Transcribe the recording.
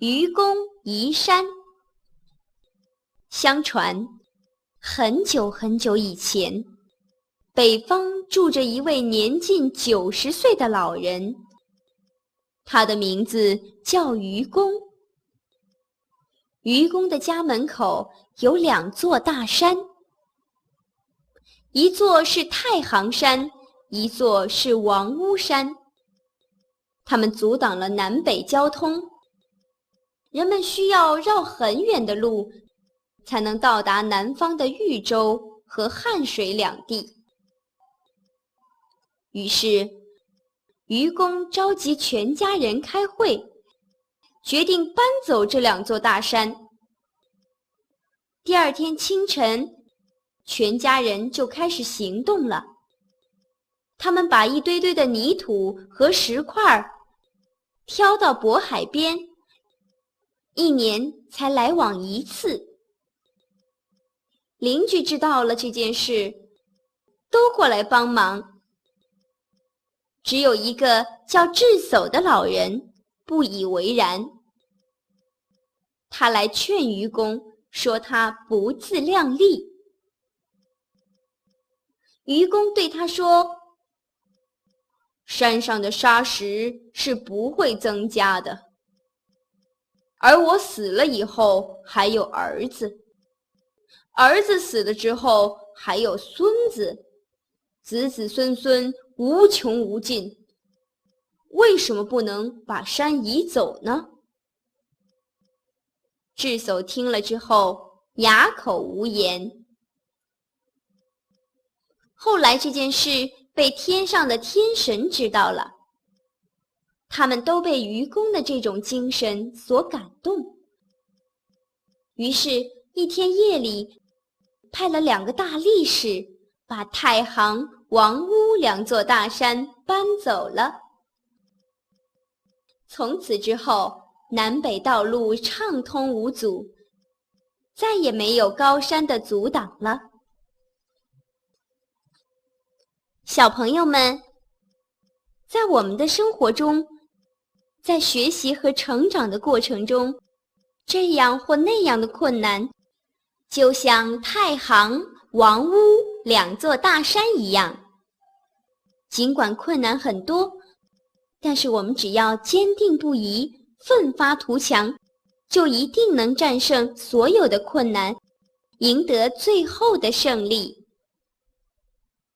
愚公移山。相传，很久很久以前，北方住着一位年近90岁的老人，他的名字叫愚公。愚公的家门口有2座大山，一座是太行山，一座是王屋山。它们阻挡了南北交通，人们需要绕很远的路才能到达南方的豫州和汉水两地。于是，愚公召集全家人开会，决定搬走这2座大山。第2天清晨，全家人就开始行动了。他们把一堆堆的泥土和石块挑到渤海边，1年才来往1次。邻居知道了这件事，都过来帮忙。只有一个叫智叟的老人不以为然。他来劝愚公，说他不自量力。愚公对他说：山上的沙石是不会增加的，而我死了以后还有儿子，儿子死了之后还有孙子，子子孙孙无穷无尽，为什么不能把山移走呢？智叟听了之后哑口无言。后来这件事被天上的天神知道了，他们都被愚公的这种精神所感动。于是一天夜里，派了2个大力士，把太行、王屋2座大山搬走了。从此之后，南北道路畅通无阻，再也没有高山的阻挡了。小朋友们，在我们的生活中，在学习和成长的过程中，这样或那样的困难，就像太行、王屋2座大山一样。尽管困难很多，但是我们只要坚定不移，奋发图强，就一定能战胜所有的困难，赢得最后的胜利。